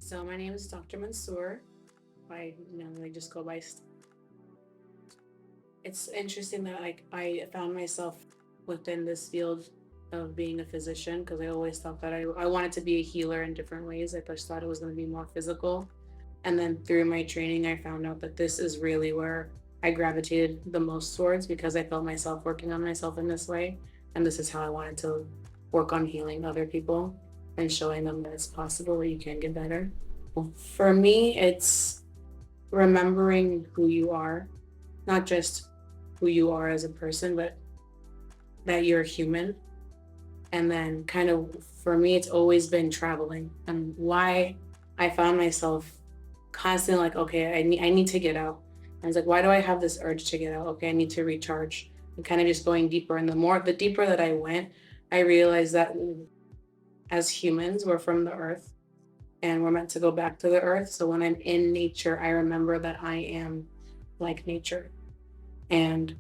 So my name is Dr. Mansour. I just go by. It's interesting that I found myself within this field of being a physician because I always thought that I wanted to be a healer in different ways. I just thought it was going to be more physical. And then through my training, I found out that this is really where I gravitated the most towards because I felt myself working on myself in this way. And this is how I wanted to work on healing other people and showing them that it's possible that you can get better. For me, it's remembering who you are, not just who you are as a person, but that you're human. And then kind of for me, it's always been traveling and why I found myself constantly like, okay, I need to get out. And it's like, why do I have this urge to get out? Okay, I need to recharge. And kind of just going deeper. And the deeper that I went, I realized that as humans, we're from the earth and we're meant to go back to the earth. So when I'm in nature, I remember that I am like nature. And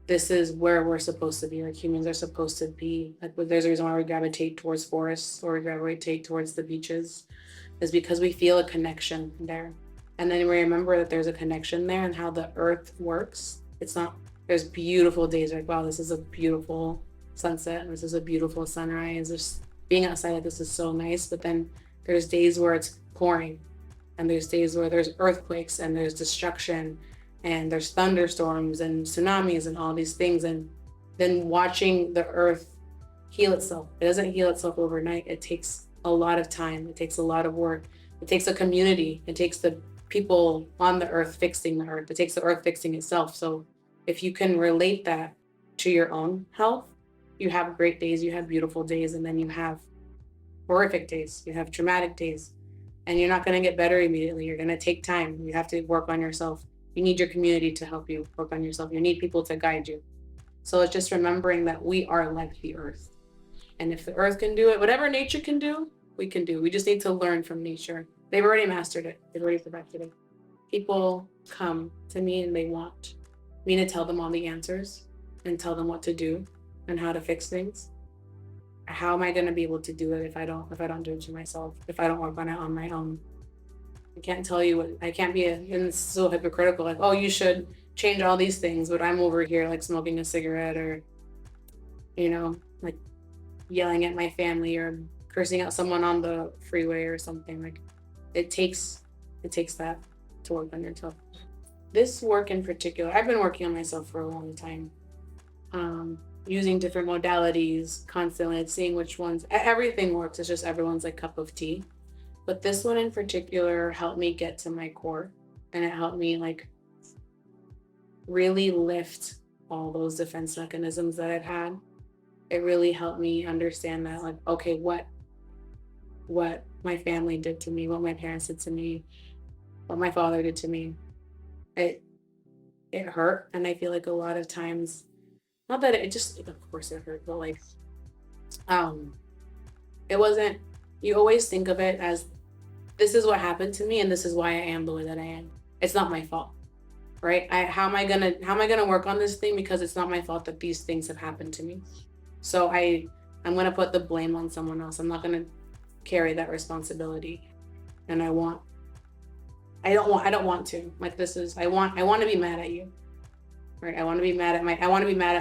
this is where we're supposed to be. Like humans are supposed to be. Like there's a reason why we gravitate towards forests or we gravitate towards the beaches, is because we feel a connection there. And then we remember that there's a connection there and how the earth works. It's not, there's beautiful days like, wow, this is a beautiful sunset. And this is a beautiful sunrise. Just being outside like this is so nice. But then there's days where it's pouring and there's days where there's earthquakes and there's destruction and there's thunderstorms and tsunamis and all these things. And then watching the earth heal itself. It doesn't heal itself overnight. It takes a lot of time. It takes a lot of work. It takes a community. It takes the people on the earth fixing the earth. It takes the earth fixing itself. So if you can relate that to your own health, you have great days, you have beautiful days, and then you have horrific days, you have traumatic days, and you're not going to get better immediately. You're going to take time. You have to work on yourself. You need your community to help you work on yourself. You need people to guide you. So it's just remembering that we are like the earth. And if the earth can do it, whatever nature can do, we can do. We just need to learn from nature. They've already mastered it. They've already perfected it. People come to me and they want me to tell them all the answers and tell them what to do and how to fix things. How am I going to be able to do it if I don't do it to myself, if I don't work on it on my own? I can't tell you what, I can't be, and it's so hypocritical, like, oh, you should change all these things, but I'm over here like smoking a cigarette or, like yelling at my family or cursing out someone on the freeway or something. Like it takes that to work on yourself. This work in particular, I've been working on myself for a long time. Using different modalities constantly, seeing which ones, everything works. It's just everyone's like cup of tea. But this one in particular helped me get to my core, and it helped me like really lift all those defense mechanisms that I've had. It really helped me understand that, like, okay, what my family did to me, what my parents did to me, what my father did to me, it hurt. And I feel like a lot of times, not that it just, of course it hurt, but like it wasn't, you always think of it as this is what happened to me and this is why I am the way that I am. It's not my fault, right? How am I gonna work on this thing, because it's not my fault that these things have happened to me. So I'm gonna put the blame on someone else. I'm not gonna carry that responsibility. And I don't want to. Like this is, I want to be mad at you. Right? I want to be mad at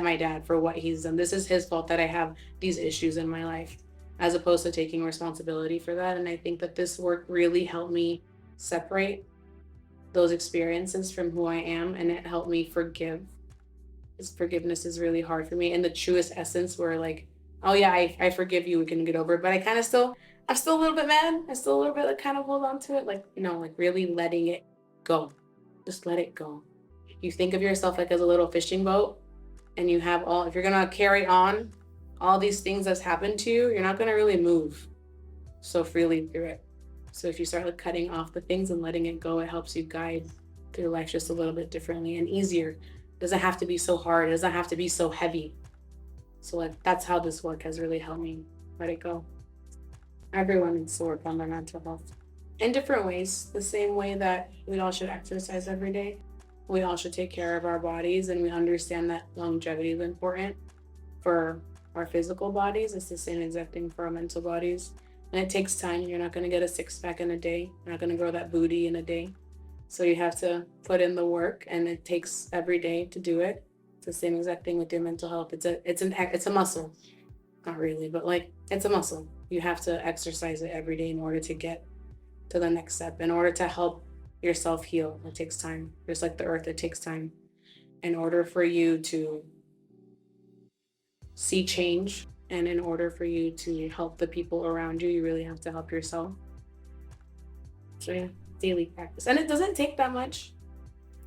my dad for what he's done. This is his fault that I have these issues in my life, as opposed to taking responsibility for that. And I think that this work really helped me separate those experiences from who I am, and it helped me forgive. This forgiveness is really hard for me. In the truest essence, where like, oh yeah, I forgive you, we can get over it. But I'm still a little bit mad. I still a little bit like kind of hold on to it. Like, like really letting it go. Just let it go. You think of yourself like as a little fishing boat, and you have if you're gonna carry on all these things that's happened to you, you're not gonna really move so freely through it. So if you start like cutting off the things and letting it go, it helps you guide through life just a little bit differently and easier. It doesn't have to be so hard. It doesn't have to be so heavy. So like that's how this work has really helped me let it go. Everyone needs to work on their mental health in different ways. The same way that we all should exercise every day, we all should take care of our bodies, and we understand that longevity is important for our physical bodies. It's the same exact thing for our mental bodies. And it takes time. You're not going to get a six pack in a day. You're not going to grow that booty in a day. So you have to put in the work, and it takes every day to do it. It's the same exact thing with your mental health. It's a muscle. Not really, but like it's a muscle. You have to exercise it every day in order to get to the next step, in order to help yourself heal. It takes time. Just like the earth, it takes time. In order for you to see change, and in order for you to help the people around you, you really have to help yourself. So yeah, daily practice. And it doesn't take that much.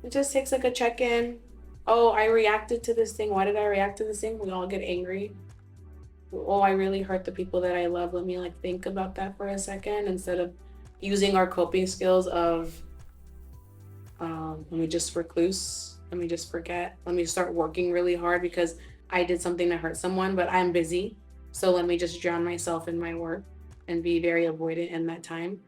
It just takes like a check-in. Oh, I reacted to this thing. Why did I react to this thing? We all get angry. Oh, I really hurt the people that I love. Let me like think about that for a second, instead of using our coping skills of let me just recluse, let me just forget, let me start working really hard because I did something to hurt someone, but I'm busy. So let me just drown myself in my work and be very avoidant in that time.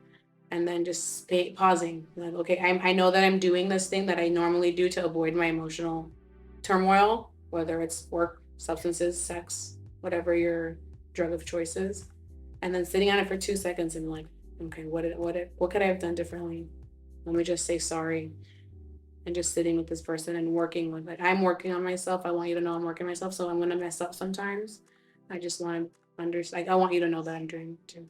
And then just pausing. Like, okay, I know that I'm doing this thing that I normally do to avoid my emotional turmoil, whether it's work, substances, sex, whatever your drug of choice is. And then sitting on it for 2 seconds and like, okay, what could I have done differently? Let me just say sorry, and just sitting with this person and working with it. I'm working on myself. I want you to know I'm working on myself. So I'm gonna mess up sometimes. I just want to understand. Like, I want you to know that I'm doing it too.